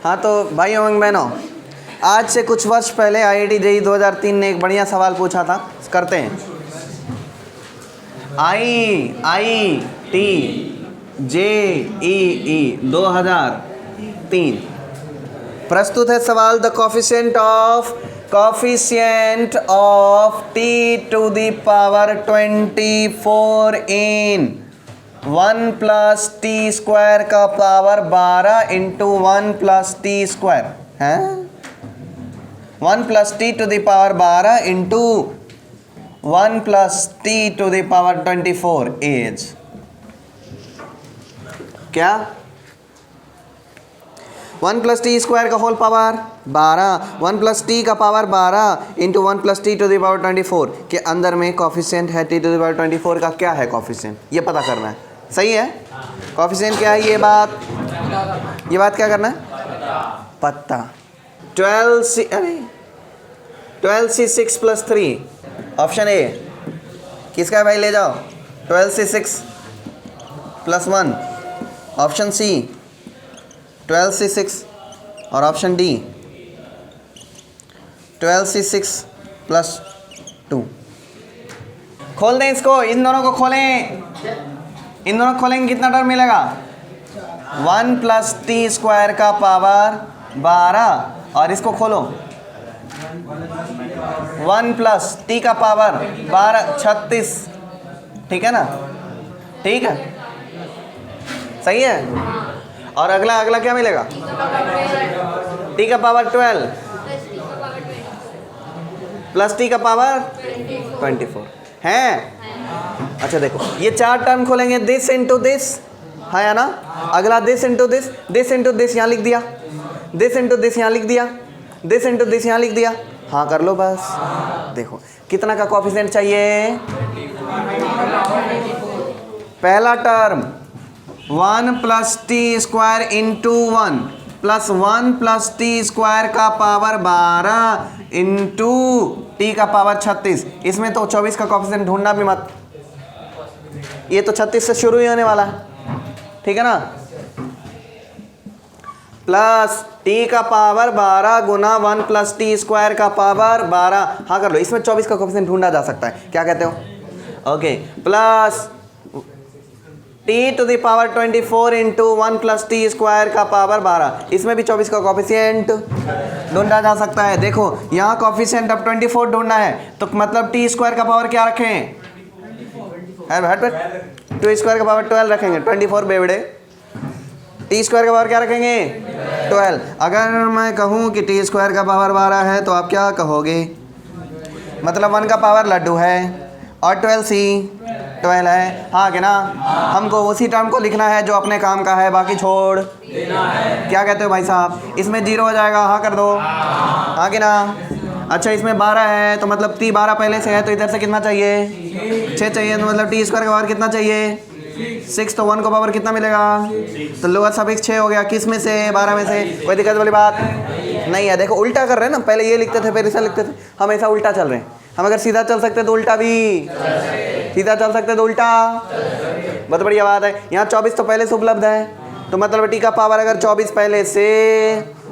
हाँ तो भाइयों एवं बहनों, आज से कुछ वर्ष पहले IIT JEE 2003 ने एक बढ़िया सवाल पूछा था, करते हैं। IIT JEE 2003 प्रस्तुत है सवाल। The coefficient of t to the power 24 in 1 plus t square का power 12 into 1 plus T square है। 1 plus T to the power 12 into 1 plus T to the power 24 as क्या? 1 प्लस टी स्क्वायर का whole power 12, 1 plus T का power 12 into 1 plus T to the power 24 के अंदर में coefficient है T to the power 24 का क्या है कॉफिशिएंट, ये पता करना है। सही है? कॉफिशिएंट क्या है? ये बात क्या करना है? पता। 12c6 प्लस 3 ऑप्शन ए किसका है भाई? ले जाओ। 12c6 plus 1 option C 12c6 और ऑप्शन डी 12c6 प्लस 2। खोल दें इसको, इन दोनों को खोलें, इन दोनों को खोलेंगे कितना टर्म मिलेगा? 1 प्लस टी स्क्वायर का पावर 12 और इसको खोलो 1 प्लस टी का पावर 12 36। ठीक है ना? ठीक है, सही है। और अगला क्या मिलेगा? टी का पावर 12 प्लस टी का पावर 24 है। अच्छा देखो, ये 4 टर्म खोलेंगे, दिस इंटू दिस है या ना। अगला दिस इंटू दिस यहाँ लिख दिया, दिस इंटू दिस यहाँ लिख दिया, दिस इंटू दिस यहाँ लिख दिया। हाँ कर लो बस। देखो कितना का कोफिशिएंट चाहिए? पहला term 1 plus T square into 1 plus 1 plus T square का पावर 12 इंटू टी का पावर 36। इसमें तो 24 का कोफिशिएंट ढूंढना भी मत, ये तो 36 से शुरू ही होने वाला है। ठीक है ना? प्लस टी का पावर 12 गुना 1 प्लस टी स्क्वायर का पावर 12। हाँ कर लो, इसमें 24 का कोफिशिएंट ढूंढा जा सकता है। क्या कहते हो? Okay, plus T to the power 24 into 1 plus T square का पावर 12। इसमें भी 24 का कोफिशिएंट ढूंढा जा सकता है। देखो यहाँ कोफिशिएंट अब 24 ढूंढना है तो मतलब टी स्क्वायर का पावर क्या रखें? 2 स्क्वायर का पावर 12 रखेंगे। 24 बेवड़े, टी स्क्वायर का पावर क्या रखेंगे? 12। अगर मैं कहूँ कि टी स्क्वायर का पावर 12 है तो आप क्या कहोगे? मतलब 1 का पावर लड्डू है और 12 है। हाँ कि ना? हमको उसी टर्म को लिखना है जो अपने काम का है, बाकी छोड़ देना है। क्या कहते हो भाई साहब? इसमें 0 हो जाएगा। हाँ कर दो। हाँ कि ना? अच्छा, इसमें 12 है तो मतलब टी 12 पहले से है तो इधर से कितना चाहिए? 6 चाहिए। तो मतलब टी स्क्वायर का पावर कितना चाहिए? 6। तो 1 का पावर कितना मिलेगा? तो लोअर सफिक्स 6 हो गया। किस में से? 12 में से। कोई दिक्कत वाली बात नहीं है। देखो उल्टा कर रहे हैं ना, पहले ये लिखते थे फिर ऐसा लिखते थे, हमेशा उल्टा चल रहे हैं। हम अगर सीधा चल सकते तो उल्टा भी, सीधा चल सकते तो उल्टा। बहुत बढ़िया बात है। यहाँ 24 तो पहले से उपलब्ध है तो मतलब टी का पावर अगर 24 पहले से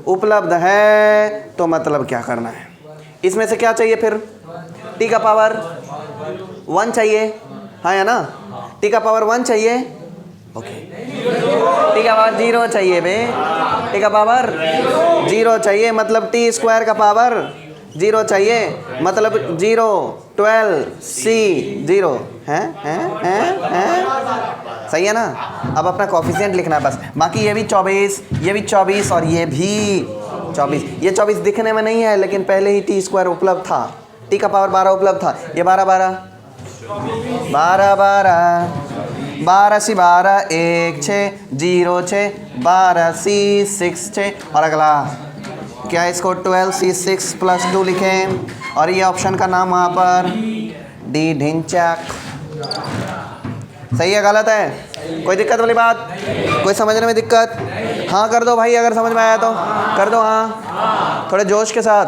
उपलब्ध है तो मतलब क्या करना है? इसमें से क्या चाहिए फिर? टी का पावर 1 चाहिए। हाँ या ना? टी का पावर 1 चाहिए। ओके, टी का पावर 0 चाहिए बे। टी का पावर 0 चाहिए मतलब टी स्क्वायर का पावर 0 चाहिए मतलब 0 12c0 है। सही है ना? अब अपना कोफिशिएंट लिखना है बस। बाकी ये भी 24, ये भी 24 और ये भी 24। ये 24 दिखने में नहीं है लेकिन पहले ही टी स्क्वायर उपलब्ध था, टी का पावर 12 उपलब्ध था। ये 12 सी 12 1 6 0 6 12c 6 6 और अगला क्या? इसको 12c6 प्लस 2 लिखें और ये ऑप्शन का नाम वहाँ पर डी ढिंचैक। सही है गलत है? कोई दिक्कत वाली बात? कोई समझने में दिक्कत? हाँ कर दो भाई, अगर समझ में आया तो कर दो। हाँ थोड़े जोश के साथ।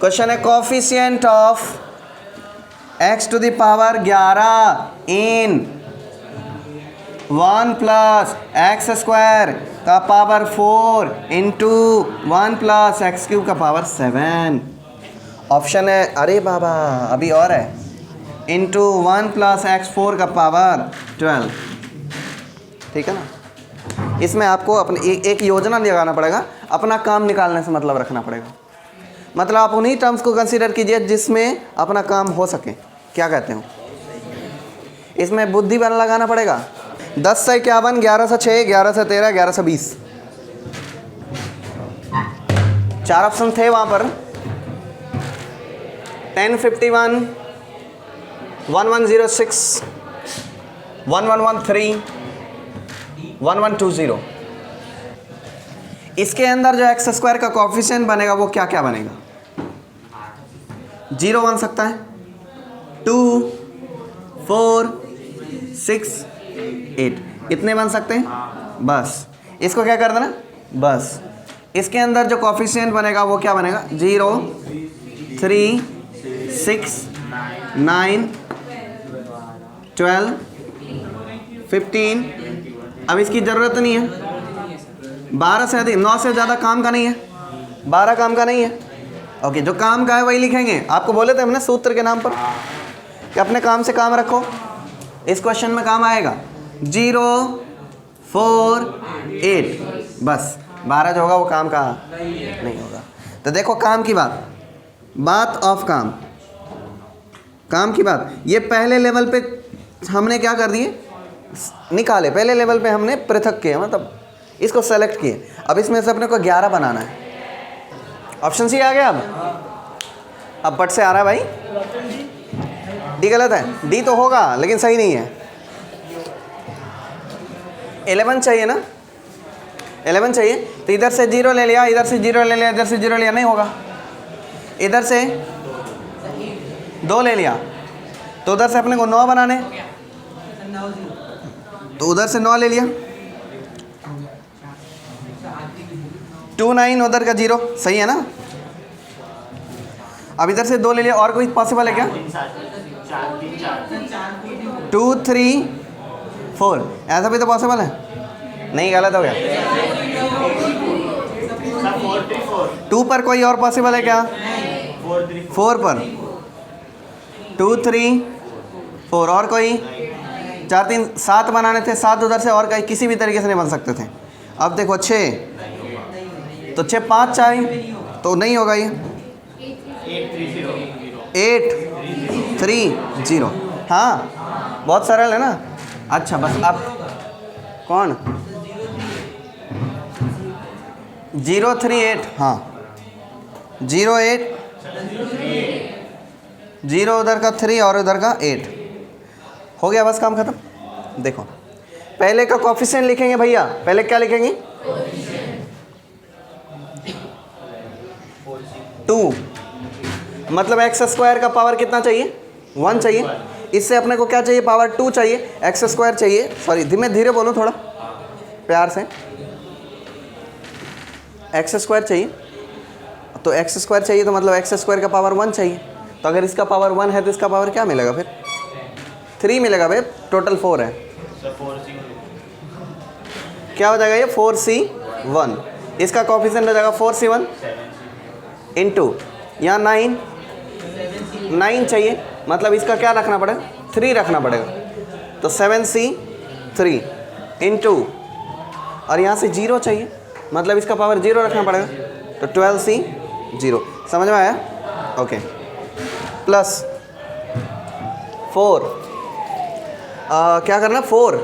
क्वेश्चन है coefficient of x to the power 11 in 1 plus X square का power 4 into 1 plus X cube का पावर 7। ऑप्शन है, अरे बाबा अभी और है, इंटू 1 प्लस एक्स 4 का पावर 12। ठीक है ना। इसमें आपको अपनी एक योजना लगाना पड़ेगा, अपना काम निकालने से मतलब रखना पड़ेगा। मतलब आप उन्हीं टर्म्स को कंसीडर कीजिए जिसमें अपना काम हो सके। क्या कहते हो? इसमें बुद्धि बल लगाना पड़ेगा। 10 से 51, 11 से 6, 11 से 13, 11 से 20। 4 ऑप्शन थे वहाँ पर। 1051, 1106, 1113, 1120। इसके अंदर जो एक्स स्क्वायर का कोफिशिएंट बनेगा वो क्या क्या बनेगा? 0 बन सकता है, 2, 4, 6, 8, इतने बन सकते हैं। बस इसको क्या कर देना, बस इसके अंदर जो कोफिशिएंट बनेगा वो क्या बनेगा? 0, 3, 6, 9, 12, 15। अब इसकी ज़रूरत नहीं है। 12 से अधिक, 9 से ज़्यादा काम का नहीं है, 12 काम का नहीं है। ओके, जो काम का है वही लिखेंगे। आपको बोले थे हमने सूत्र के नाम पर कि अपने काम से काम रखो। इस क्वेश्चन में काम आएगा 0, 4, 8। बस 12 जो होगा वो काम का नहीं होगा। तो देखो काम की बात ऑफ काम की बात, ये पहले लेवल पे हमने क्या कर दिए, निकाले। पहले लेवल पे हमने पृथक किए, मतलब इसको सेलेक्ट किए। अब इसमें से अपने को 11 बनाना है। ऑप्शन सी आ गया। अब पट से आ रहा है भाई, डी गलत है। डी तो होगा लेकिन सही नहीं है। 11 चाहिए ना, 11 चाहिए। तो इधर से 0 ले लिया, इधर से 0 ले लिया, इधर से 0 लिया, नहीं होगा। इधर से 2 ले लिया तो उधर से अपने को 9 बनाने, तो उधर से 9 ले लिया। 2, 9 उधर का 0, सही है ना। अब इधर से 2 ले लिया। और कोई पॉसिबल है क्या? 2, 3, 4, ऐसा भी तो पॉसिबल है। नहीं, गलत हो गया। 2 पर कोई और पॉसिबल है क्या? 4 पर 2, 3, 4 और कोई? 4, 3, 7 बनाने थे। 7 उधर से और कहीं किसी भी तरीके से नहीं बन सकते थे। अब देखो 6, तो 6, 5 चाहिए तो नहीं होगा ये। 8, 3, 0। हाँ, बहुत सरल है ना। अच्छा, बस अब कौन? 0, 3, 8। हाँ, 0, 8, 0 उधर का 3 और उधर का 8 हो गया। बस काम खत्म। देखो पहले का कोफिशिएंट लिखेंगे भैया। पहले क्या लिखेंगे? 2, मतलब एक्स स्क्वायर का पावर कितना चाहिए? 1 चाहिए। इससे अपने को क्या चाहिए? पावर 2 चाहिए। एक्स स्क्वायर चाहिए, सॉरी धीरे बोलो थोड़ा प्यार से। एक्स स्क्वायर चाहिए, तो एक्स स्क्वायर चाहिए तो मतलब एक्स स्क्वायर का पावर 1 चाहिए। तो अगर इसका पावर 1 है तो इसका पावर क्या मिलेगा फिर? 3 मिलेगा भाई। टोटल 4 है। क्या हो जाएगा ये? 4C1। इसका कोफिशिएंट हो जाएगा 4C1 इंटू यहाँ 9 चाहिए, मतलब इसका क्या रखना पड़ेगा? 3 रखना पड़ेगा। तो 7C3 इंटू, और यहाँ से 0 चाहिए, मतलब इसका पावर 0 रखना पड़ेगा। तो 12C0। समझ में आया? ओके। प्लस 4, क्या करना? 4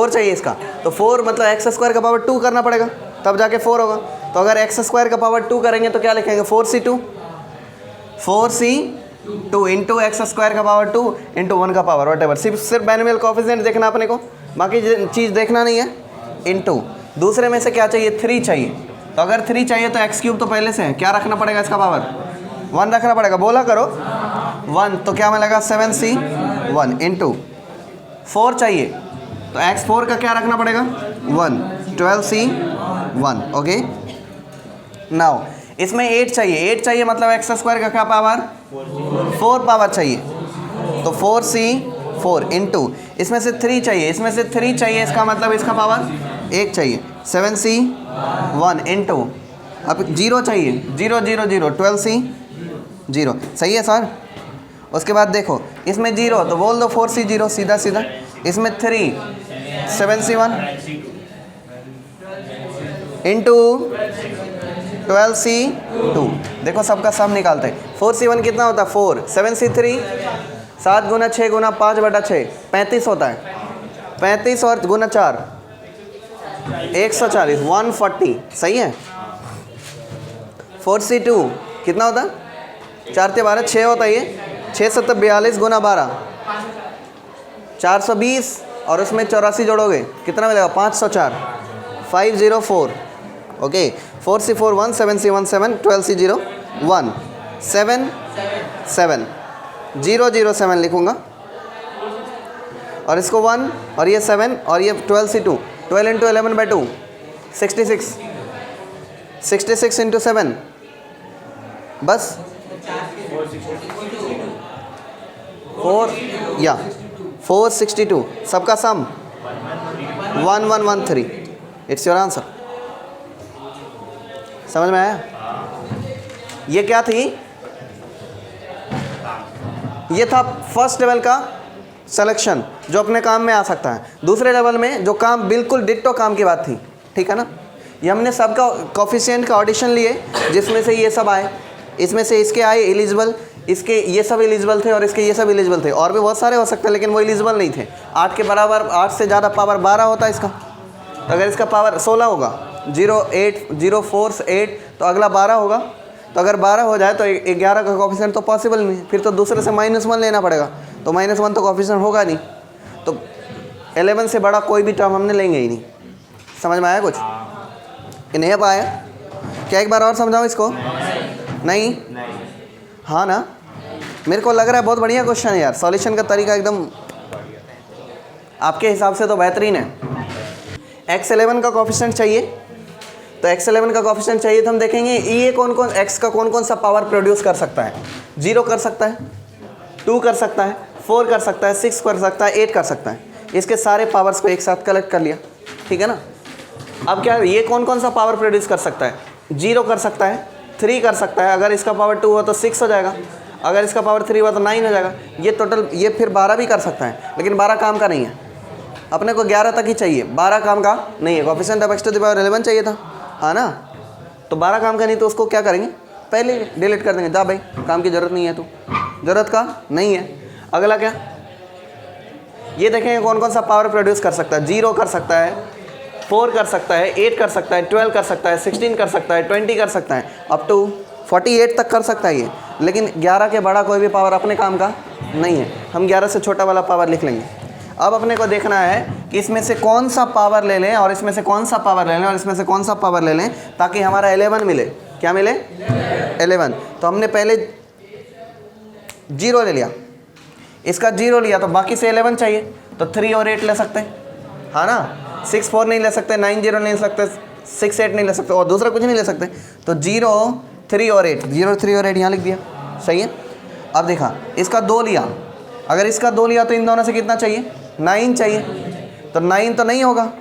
चाहिए इसका। तो 4 मतलब एक्स स्क्वायर का पावर 2 करना पड़ेगा, तब जाके 4 होगा। तो अगर एक्स स्क्वायर का पावर 2 करेंगे तो क्या लिखेंगे? 4C2 इंटू एक्स स्क्वायर का पावर 2 इंटू 1 का पावर वॉटेवर। सिर्फ बाइनोमियल कोफिशिएंट देखना अपने को, बाकी चीज़ देखना नहीं है। इंटू दूसरे में से क्या चाहिए? 3 चाहिए। तो अगर 3 चाहिए तो एक्स क्यूब तो पहले से है, क्या रखना पड़ेगा? इसका पावर 1 रखना पड़ेगा। बोला करो 1, तो क्या मिलेगा? 7C1 इंटू 4 चाहिए तो x4 का क्या रखना पड़ेगा? 1, 12C1। ओके, नाउ इसमें 8 चाहिए मतलब एक्स स्क्वायर का क्या पावर? 4 पावर चाहिए। तो 4 इंटू, इसमें से 3 चाहिए, इसमें से 3 चाहिए, इसका मतलब इसका पावर 1 चाहिए, 7c 1 इंटू, अब 0 चाहिए, 0 0 0 12c 0, सही है सर। उसके बाद देखो इसमें 0 तो बोल दो 4c 0, सीधा सीधा। इसमें 3 7c 1 इंटू 12c 2, देखो सबका सम निकालते हैं। 4c 1 कितना होता है 4, 7c 3 7 गुना 6 गुना 5 बटा 6 35 होता है, 35 और गुना 4 140 140, सही है। 4c 2 कितना होता है 4 से 12 6 होता है, ये 6 7 42 गुना 12 420 और उसमें 84 जोड़ोगे कितना मिलेगा 504 504, ओके। 4c 4 1 7c 1 7 12c 0 1 7 7 0 0 7 लिखूँगा और इसको 1 और ये 7 और ये 12c 2 12 इंटू 11 बाई 2 66 66 इंटू 7 बस 4 या 462, सबका सम 1113, इट्स योर आंसर। समझ में आया? ये क्या थी, ये था फर्स्ट लेवल का सिलेक्शन जो अपने काम में आ सकता है। दूसरे लेवल में जो काम बिल्कुल डिट्टो काम की बात थी, ठीक है ना, ये हमने सबका कोफिशिएंट का ऑडिशन लिए जिसमें से ये सब आए, इसमें से इसके आए एलिजिबल, इसके ये सब एलिजिबल थे और इसके ये सब एलिजिबल थे, और भी बहुत सारे हो सकते हैं लेकिन वो एलिजिबल नहीं थे। 8 के बराबर 8 से ज़्यादा पावर 12 होता है इसका, तो अगर इसका पावर 16 होगा 0 8 0 4 8 तो अगला 12 होगा, तो अगर 12 हो जाए तो 11 का कोफिशिएंट तो पॉसिबल नहीं, फिर तो दूसरे से -1 लेना पड़ेगा, तो -1 तो कोफिशिएंट होगा नहीं, तो 11 से बड़ा कोई भी टर्म हमने लेंगे ही नहीं। समझ में आया कुछ? नहीं पाया क्या? एक बार और समझाओ इसको। नहीं? हाँ ना, मेरे को लग रहा है बहुत बढ़िया क्वेश्चन है यार, सॉल्यूशन का तरीका एकदम आपके हिसाब से तो बेहतरीन है। x11 का कोफिशिएंट चाहिए, तो x11 का कोफिशिएंट चाहिए तो हम देखेंगे ये कौन कौन x का कौन कौन सा पावर प्रोड्यूस कर सकता है। 0 कर सकता है, 2 कर सकता है, 4 कर सकता है, 6 कर सकता है, 8 कर सकता है। इसके सारे पावर्स को एक साथ कलेक्ट कर लिया, ठीक है ना। अब क्या ये कौन कौन सा पावर प्रोड्यूस कर सकता है? 0 कर सकता है, 3 कर सकता है, अगर इसका पावर 2 हो तो 6 हो जाएगा, अगर इसका पावर 3 हुआ तो 9 हो जाएगा। ये टोटल ये फिर 12 भी कर सकता है, लेकिन 12 काम का नहीं है, अपने को 11 तक ही चाहिए, 12 काम का नहीं है। Coefficient of x to the power 11 चाहिए था, हाँ ना, तो 12 काम का नहीं, तो उसको क्या करेंगे पहले डिलीट कर देंगे, जा भाई काम की ज़रूरत नहीं है, तो ज़रूरत का नहीं है। अगला क्या, ये देखेंगे कौन कौन सा पावर प्रोड्यूस कर सकता है। 0 कर सकता है, 4 कर सकता है, 8 कर सकता है, 12 कर सकता है, 16 कर सकता है, 20 कर सकता है, अप टू 48 तक कर सकता है ये, लेकिन 11 के बड़ा कोई भी पावर अपने काम का नहीं है। हम 11 से छोटा वाला पावर लिख लेंगे। अब अपने को देखना है कि इसमें से कौन सा पावर ले लें और इसमें से कौन सा पावर ले लें और इसमें से कौन सा पावर ले लें ताकि हमारा 11 मिले। क्या मिले? 11। तो हमने पहले 0 ले लिया, इसका 0 लिया तो बाकी से 11 चाहिए, तो 3 और 8 ले सकते हैं, हाँ ना। 6 4 नहीं ले सकते, 9 0 नहीं ले सकते, 6 8 नहीं ले सकते और दूसरा कुछ नहीं ले सकते, तो 0 3 और 8, 0 3 और 8 यहाँ लिख दिया, सही है। अब देखा इसका 2 लिया, अगर इसका 2 लिया तो इन दोनों से कितना चाहिए? 9 चाहिए, तो 9 तो नहीं होगा,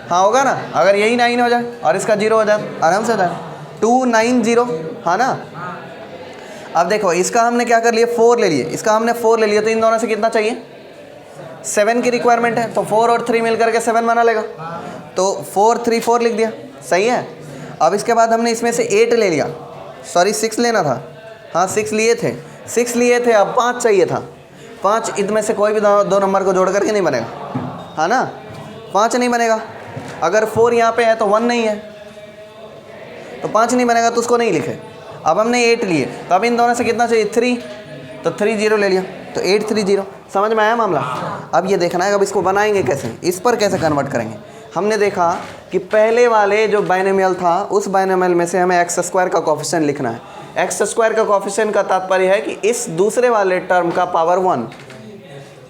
हाँ होगा ना, अगर यही 9 हो जाए और इसका 0 हो जाए आराम से हो जाए, 2 9 0, हाँ ना। अब देखो इसका हमने क्या कर लिया, 4 ले लिए, इसका हमने 4 ले लिया, तो इन दोनों से कितना चाहिए? 7 की रिक्वायरमेंट है, तो 4 और 3 मिल करके 7 बना लेगा, तो 4 3 4 लिख दिया, सही है। अब इसके बाद हमने इसमें से 8 ले लिया, सॉरी 6 लेना था, हाँ 6 लिए थे, 6 लिए थे, अब 5 चाहिए था। 5 इनमें से कोई भी दो नंबर को जोड़ करके नहीं बनेगा, हाँ ना, 5 नहीं बनेगा। अगर 4 यहाँ पे है तो 1 नहीं है, तो 5 नहीं बनेगा, तो उसको नहीं लिखे। अब हमने 8 लिए, तो अब इन दोनों से कितना चाहिए? 3, तो 3 0 ले लिया, तो 8 3 0। समझ में आया मामला? अब ये देखना है अब इसको बनाएंगे कैसे, इस पर कैसे कन्वर्ट करेंगे। हमने देखा कि पहले वाले जो बाइनोमियल था उस बाइनोमियल में से हमें x स्क्वायर का कोफिशिएंट लिखना है। x स्क्वायर का कोफिशिएंट का तात्पर्य है कि इस दूसरे वाले टर्म का पावर 1,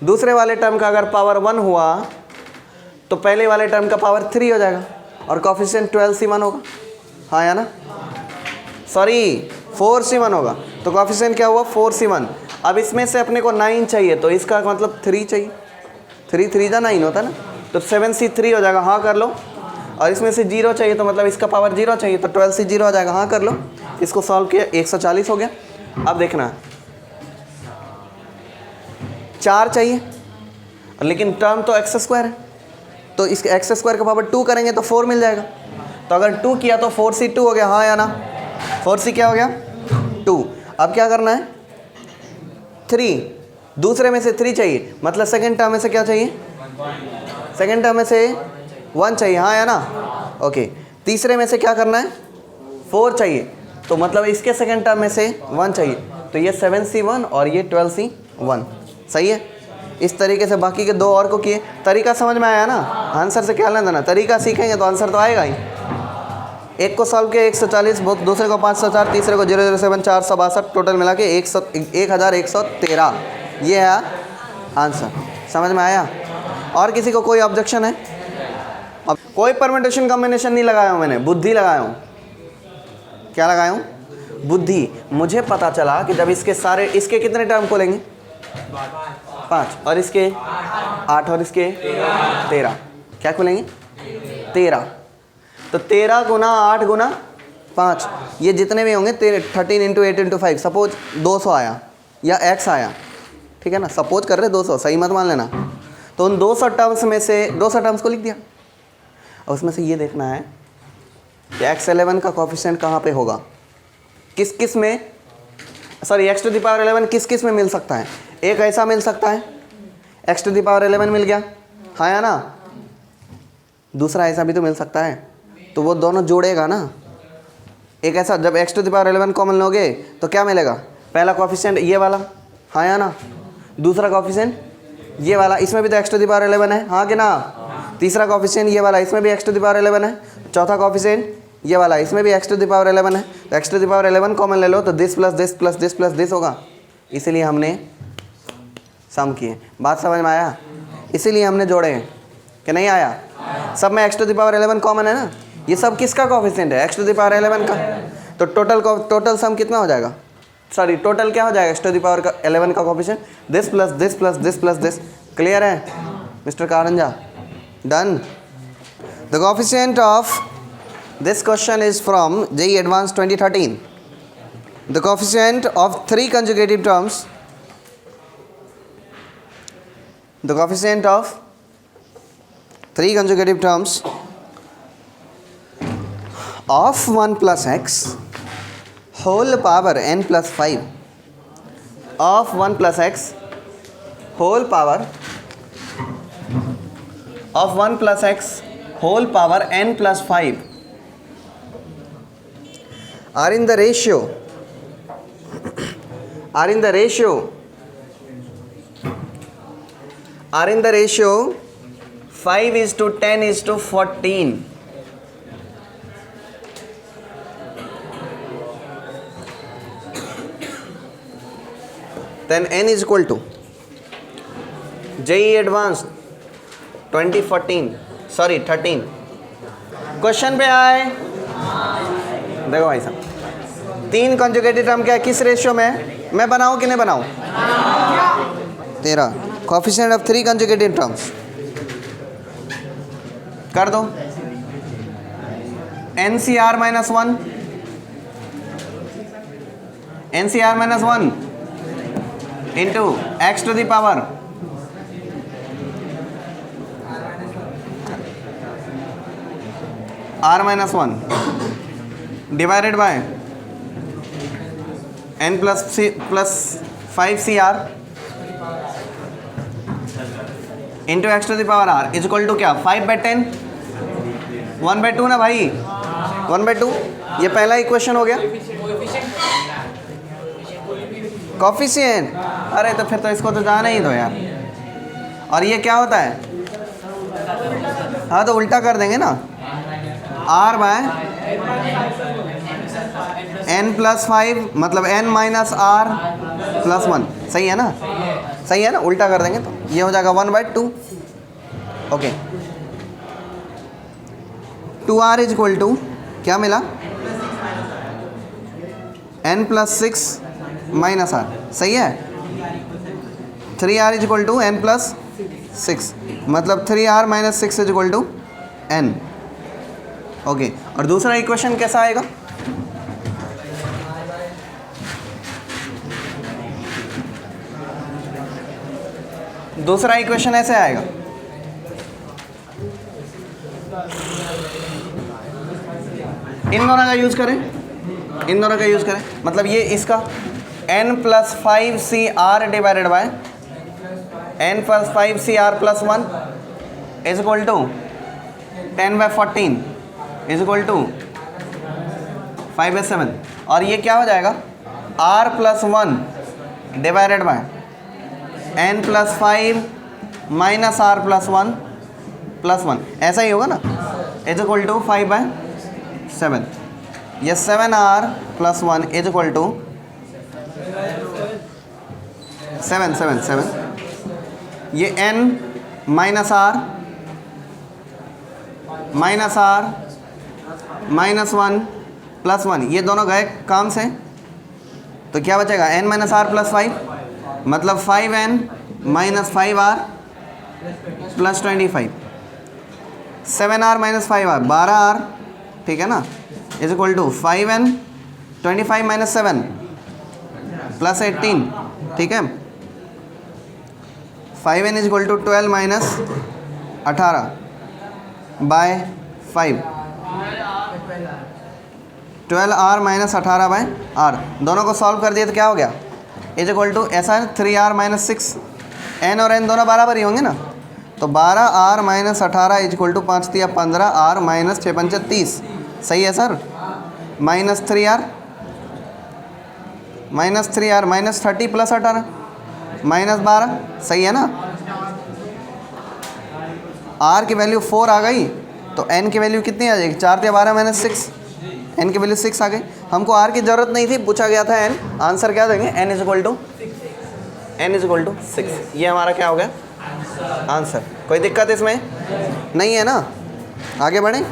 दूसरे वाले टर्म का अगर पावर 1 हुआ तो पहले वाले टर्म का पावर 3 हो जाएगा और कोफिशिएंट 12c1 होगा, हाँ या ना, सॉरी 4c1 होगा, तो कोफिशिएंट क्या हुआ? 4c1। अब इसमें से अपने को 9 चाहिए, तो इसका मतलब 3 चाहिए, 3 3 जा 9 होता है ना, तो 7C3 हो जाएगा, हाँ कर लो। और इसमें से 0 चाहिए, तो मतलब इसका पावर 0 चाहिए, तो 12C0 हो जाएगा, हाँ कर लो। इसको सॉल्व किया, 140 हो गया। अब देखना 4 चाहिए, लेकिन टर्म तो x² है, तो इसके x² का पावर 2 करेंगे तो 4 मिल जाएगा। तो अगर 2 किया तो 4C2 हो गया, हाँ या ना। 4C क्या हो गया 2। अब क्या करना है 3, दूसरे में से 3 चाहिए, मतलब सेकेंड टर्म में से क्या चाहिए, सेकेंड टर्म में से 1 चाहिए, हाँ या ना। ओके, तीसरे में से क्या करना है 4 चाहिए, तो मतलब इसके सेकेंड टर्म में से 1 चाहिए, तो ये 7C1 और ये 12C1, सही है। इस तरीके से बाकी के 2 और को किए। तरीका समझ में आया ना, आंसर से क्या लेना देना, तरीका सीखेंगे तो आंसर तो आएगा ही। एक को सॉल्व किया 140, दूसरे को 504, तीसरे को 007, 462, टोटल मिला के 1113, ये है आंसर। समझ में आया। और किसी को कोई ऑब्जेक्शन है? अब कोई परम्यूटेशन कॉम्बिनेशन नहीं लगाया हूँ मैंने, बुद्धि लगाया हूँ। क्या लगाया हूँ? बुद्धि। मुझे पता चला कि जब इसके सारे, इसके कितने टर्म खोलेंगे 5, और इसके 8, और इसके 13, क्या खोलेंगे 13, तो 13 गुना 8 गुना 5, ये जितने भी होंगे 13 इंटू 8 इंटू 5, सपोज 200 आया या x आया, ठीक है ना, सपोज कर रहे 200, सही मत मान लेना। तो उन 200 टर्म्स में से 200 टर्म्स को लिख दिया, और उसमें से ये देखना है कि x11 का कोफिशिएंट कहाँ पे होगा, किस किस में, सॉरी x⁻11 किस किस में मिल सकता है। एक ऐसा मिल सकता है x⁻11 मिल गया, हाँ या ना। दूसरा ऐसा भी तो मिल सकता है, तो वो दोनों जोड़ेगा ना। एक ऐसा, जब x⁻11 कॉमन लोगे तो क्या मिलेगा, पहला कोफिशिएंट ये वाला, हाँ या ना, दूसरा कोफिशिएंट ये वाला, इसमें भी तो x⁻11 है, हाँ कि ना। तीसरा कोफिशिएंट ये वाला, इसमें भी x⁻11 है। चौथा कोफिशिएंट ये वाला, इसमें भी x⁻11 है। तो x⁻11 कॉमन ले लो तो this plus this plus this plus this होगा, इसीलिए हमने सम किए। बात समझ में आया? इसीलिए हमने जोड़े हैं कि नहीं आया। सब में x⁻11 कॉमन है ना, ये सब किसका कोफिशिएंट है, x⁻11 का। तो टोटल सम कितना हो जाएगा, सॉरी टोटल क्या हो जाएगा x⁻11 का coefficient, this plus this plus this plus this. Clear है mister Karanja? Done. The coefficient of this question is from JEE Advanced 2013. The coefficient of 3 conjugative terms, the coefficient of 3 conjugative terms of 1 plus x whole power n plus 5, of 1 plus x whole power, of 1 plus x whole power n plus 5 are in the ratio 5:10:14. Then n is equal to JEE Advanced 13. Question पे आए, देखो भाई साहब, 3 conjugative term क्या है, किस ratio में है? मैं बनाऊं कि नहीं बनाऊं? 13। कोफिशिएंट ऑफ 3 कंजुगेटिव टर्म्स कर दो, NCR -1 into x⁻ R-1 divided by n plus 5CR into x⁻r is equal to क्या, 5/10, 1/2 ना भाई, 1/2। ये पहला इक्वेशन हो गया कोफिशिएंट। अरे तो फिर तो इसको तो जाना ही दो यार। और ये क्या होता है, हाँ तो उल्टा कर देंगे ना, r/n + 5 मतलब n - r+1, सही है ना, सही है ना, उल्टा कर देंगे तो ये हो जाएगा 1/2। Okay, 2r is equal to क्या मिला, n + 6 - r, सही है। 3r is equal to n plus 6, मतलब 3r minus 6 is equal to n। Okay, और दूसरा इक्वेशन कैसा आएगा? दूसरा इक्वेशन ऐसे आएगा, इन दोनों का यूज़ करें, इन दोनों का यूज़ करें, मतलब ये इसका n plus 5cr divided by n plus 5cr plus 1 is equal to 10/14 is equal to 5/7, और ये क्या हो जाएगा r plus 1 divided by n plus 5 minus r plus 1, ऐसा ही होगा ना, इज इक्वल टू 5/7। ये 7r plus 1 is equal to 7, ये n minus r minus 1 plus 1, ये दोनों गए काम से, तो क्या बचेगा n माइनस r प्लस 5, मतलब 5n minus 5r plus 25, 7r minus 5r 12r, ठीक है ना, is equal to 5n 25 minus 7 plus 18, ठीक है, 5n is equal to 12 minus 18 by 5, 12r minus 18 by r, दोनों को सॉल्व कर दिए तो क्या हो गया, इज इक्वल टू ऐसा है 3r माइनस 6, n और n दोनों बराबर ही होंगे ना, तो 12r minus 18 is equal to 5 तिया 15, r माइनस 6 पंचे 30, सही है sir, minus 3r minus 30 plus 18 minus 12, सही है ना, r की वैल्यू 4 आ गई, तो n की वैल्यू कितनी आ जाएगी, 4 तिया 12 माइनस 6, n की वैल्यू 6 आ गई। हमको r की ज़रूरत नहीं थी, पूछा गया था n, आंसर क्या देंगे, n इज इक्वल टू 6, ये हमारा क्या हो गया आंसर। कोई दिक्कत इसमें नहीं है ना, आगे बढ़ें।